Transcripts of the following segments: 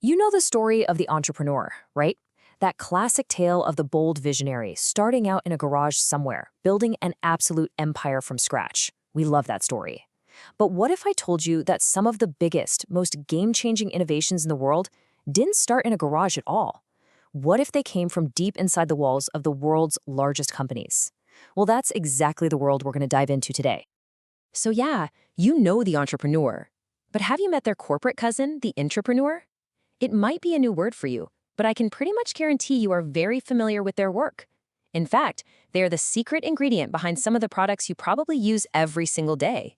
You know the story of the entrepreneur, right? That classic tale of the bold visionary starting out in a garage somewhere, building an absolute empire from scratch. We love that story. But what if I told you that some of the biggest, most game-changing innovations in the world didn't start in a garage at all? What if they came from deep inside the walls of the world's largest companies? Well, that's exactly the world we're going to dive into today. So yeah, you know the entrepreneur. But have you met their corporate cousin, the intrapreneur? It might be a new word for you, but I can pretty much guarantee you are very familiar with their work. In fact, they are the secret ingredient behind some of the products you probably use every single day.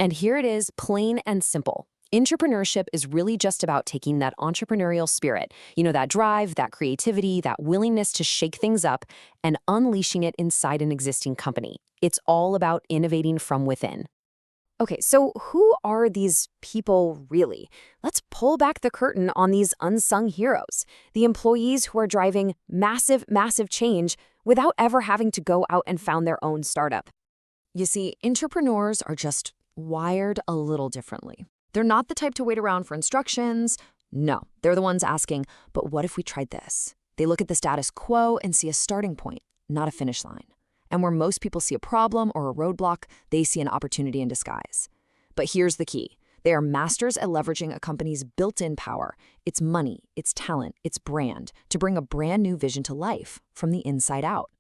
And here it is, plain and simple. Intrapreneurship is really just about taking that entrepreneurial spirit, that drive, that creativity, that willingness to shake things up, and unleashing it inside an existing company. It's all about innovating from within. Okay, so who are these people really? Let's pull back the curtain on these unsung heroes, the employees who are driving massive, massive change without ever having to go out and found their own startup. You see, intrapreneurs are just wired a little differently. They're not the type to wait around for instructions. No, they're the ones asking, but what if we tried this? They look at the status quo and see a starting point, not a finish line. And where most people see a problem or a roadblock, they see an opportunity in disguise. But here's the key. They are masters at leveraging a company's built-in power, its money, its talent, its brand, to bring a brand new vision to life from the inside out.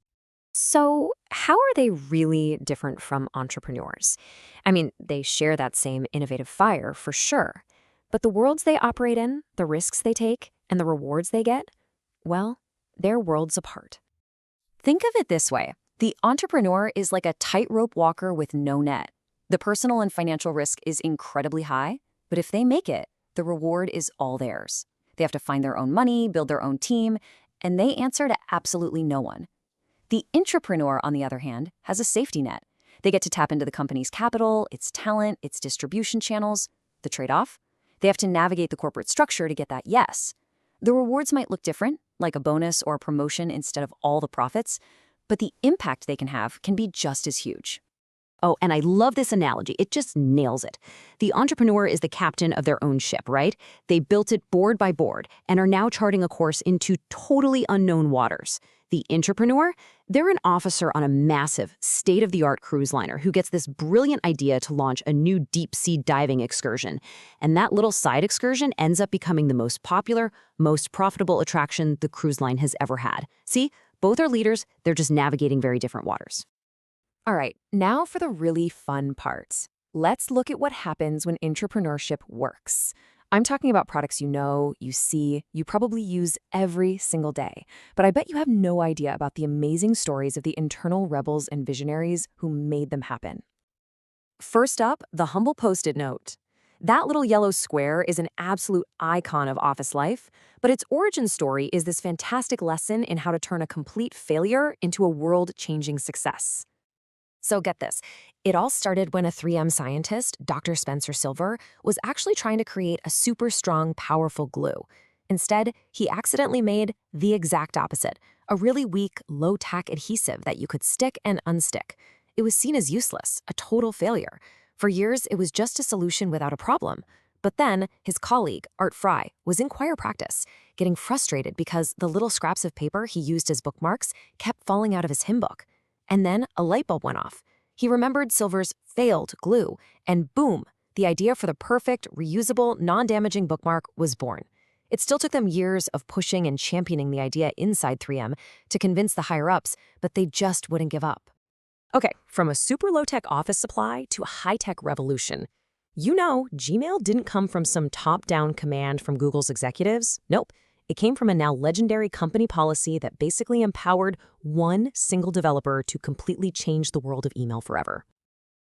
So how are they really different from entrepreneurs? I mean, they share that same innovative fire for sure. But the worlds they operate in, the risks they take, and the rewards they get, well, they're worlds apart. Think of it this way. The entrepreneur is like a tightrope walker with no net. The personal and financial risk is incredibly high, but if they make it, the reward is all theirs. They have to find their own money, build their own team, and they answer to absolutely no one. The intrapreneur, on the other hand, has a safety net. They get to tap into the company's capital, its talent, its distribution channels. The trade-off? They have to navigate the corporate structure to get that yes. The rewards might look different, like a bonus or a promotion instead of all the profits, but the impact they can have can be just as huge. Oh, and I love this analogy. It just nails it. The entrepreneur is the captain of their own ship, right? They built it board by board and are now charting a course into totally unknown waters. The intrapreneur, they're an officer on a massive, state-of-the-art cruise liner who gets this brilliant idea to launch a new deep-sea diving excursion. And that little side excursion ends up becoming the most popular, most profitable attraction the cruise line has ever had. See? Both are leaders, they're just navigating very different waters. All right, now for the really fun parts. Let's look at what happens when intrapreneurship works. I'm talking about products you know, you see, you probably use every single day. But I bet you have no idea about the amazing stories of the internal rebels and visionaries who made them happen. First up, the humble Post-it note. That little yellow square is an absolute icon of office life, but its origin story is this fantastic lesson in how to turn a complete failure into a world-changing success. So get this, it all started when a 3M scientist, Dr. Spencer Silver, was actually trying to create a super strong, powerful glue. Instead, he accidentally made the exact opposite, a really weak, low-tack adhesive that you could stick and unstick. It was seen as useless, a total failure. For years, it was just a solution without a problem. But then, his colleague, Art Fry, was in choir practice, getting frustrated because the little scraps of paper he used as bookmarks kept falling out of his hymn book. And then a light bulb went off. He remembered Silver's failed glue, and boom, the idea for the perfect, reusable, non-damaging bookmark was born. It still took them years of pushing and championing the idea inside 3M to convince the higher-ups, but they just wouldn't give up. Okay, from a super low-tech office supply to a high-tech revolution. You know, Gmail didn't come from some top-down command from Google's executives. Nope. It came from a now legendary company policy that basically empowered one single developer to completely change the world of email forever.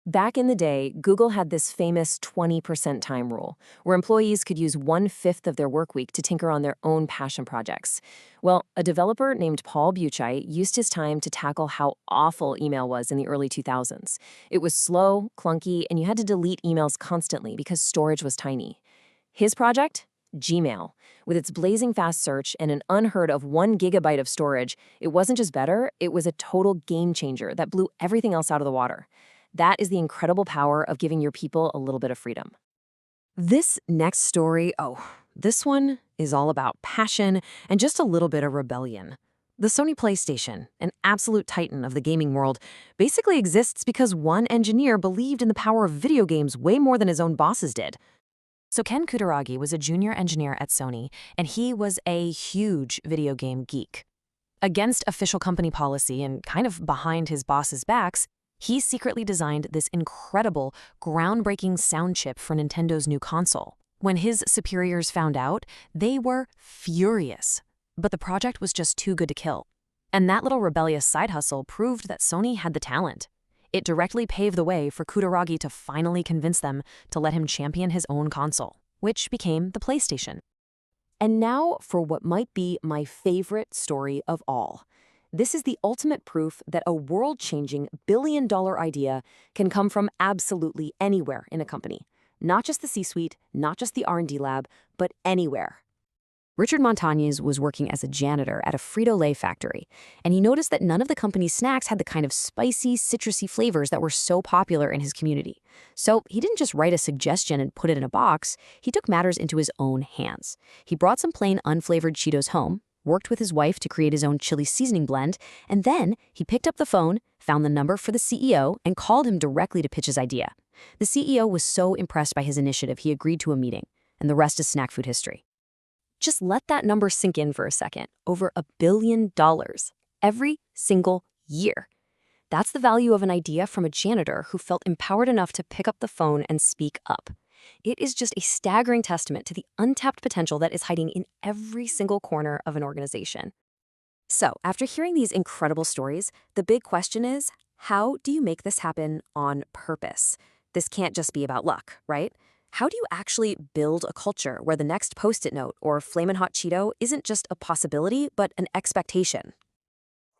Back in the day, Google had this famous 20% time rule, where employees could use 1/5 of their work week to tinker on their own passion projects. Well, a developer named Paul Buchheit used his time to tackle how awful email was in the early 2000s. It was slow, clunky, and you had to delete emails constantly because storage was tiny. His project? Gmail. With its blazing fast search and an unheard of 1 gigabyte of storage, it wasn't just better, it was a total game changer that blew everything else out of the water. That is the incredible power of giving your people a little bit of freedom. This next story, this one is all about passion and just a little bit of rebellion. The Sony PlayStation, an absolute titan of the gaming world, basically exists because one engineer believed in the power of video games way more than his own bosses did. So Ken Kutaragi was a junior engineer at Sony, and he was a huge video game geek. Against official company policy and kind of behind his boss's backs, he secretly designed this incredible, groundbreaking sound chip for Nintendo's new console. When his superiors found out, they were furious. But the project was just too good to kill. And that little rebellious side hustle proved that Sony had the talent. It directly paved the way for Kutaragi to finally convince them to let him champion his own console, which became the PlayStation. And now for what might be my favorite story of all. This is the ultimate proof that a world-changing billion-dollar idea can come from absolutely anywhere in a company. Not just the C-suite, not just the R&D lab, but anywhere. Richard Montañez was working as a janitor at a Frito-Lay factory, and he noticed that none of the company's snacks had the kind of spicy, citrusy flavors that were so popular in his community. So he didn't just write a suggestion and put it in a box, he took matters into his own hands. He brought some plain unflavored Cheetos home, worked with his wife to create his own chili seasoning blend, and then he picked up the phone, found the number for the CEO, and called him directly to pitch his idea. The CEO was so impressed by his initiative he agreed to a meeting, and the rest is snack food history. Just let that number sink in for a second. Over $1 billion every single year. That's the value of an idea from a janitor who felt empowered enough to pick up the phone and speak up. It is just a staggering testament to the untapped potential that is hiding in every single corner of an organization. So, after hearing these incredible stories, the big question is, how do you make this happen on purpose? This can't just be about luck, right? How do you actually build a culture where the next Post-it note or Flamin' Hot Cheeto isn't just a possibility, but an expectation?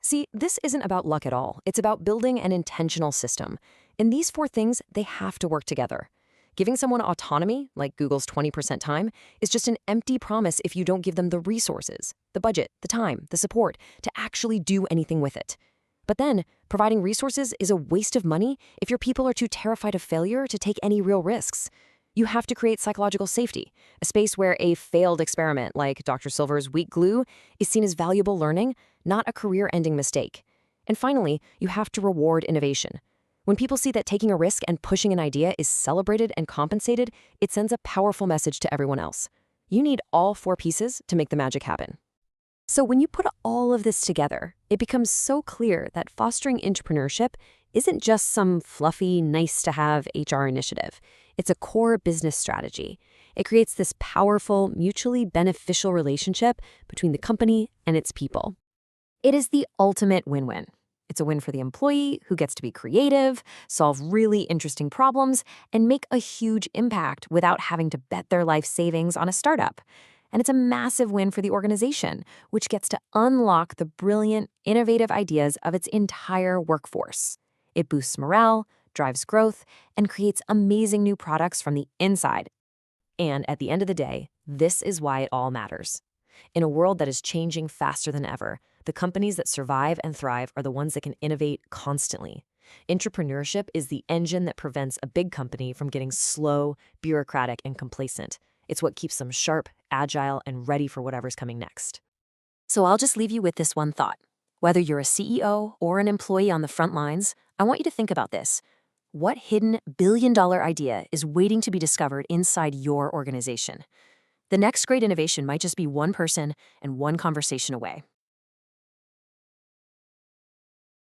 See, this isn't about luck at all. It's about building an intentional system. And these 4 things, they have to work together. Giving someone autonomy, like Google's 20% time, is just an empty promise if you don't give them the resources, the budget, the time, the support to actually do anything with it. But then, providing resources is a waste of money if your people are too terrified of failure to take any real risks. You have to create psychological safety, a space where a failed experiment like Dr. Silver's weak glue is seen as valuable learning, not a career-ending mistake. And finally, you have to reward innovation. When people see that taking a risk and pushing an idea is celebrated and compensated, it sends a powerful message to everyone else. You need all 4 pieces to make the magic happen. So when you put all of this together, it becomes so clear that fostering intrapreneurship isn't just some fluffy, nice-to-have HR initiative. It's a core business strategy. It creates this powerful, mutually beneficial relationship between the company and its people. It is the ultimate win-win. It's a win for the employee who gets to be creative, solve really interesting problems, and make a huge impact without having to bet their life savings on a startup. And it's a massive win for the organization, which gets to unlock the brilliant, innovative ideas of its entire workforce. It boosts morale, drives growth, and creates amazing new products from the inside. And at the end of the day, this is why it all matters. In a world that is changing faster than ever, the companies that survive and thrive are the ones that can innovate constantly. Intrapreneurship is the engine that prevents a big company from getting slow, bureaucratic, and complacent. It's what keeps them sharp, agile, and ready for whatever's coming next. So I'll just leave you with this one thought. Whether you're a CEO or an employee on the front lines, I want you to think about this. What hidden billion-dollar idea is waiting to be discovered inside your organization? The next great innovation might just be one person and one conversation away.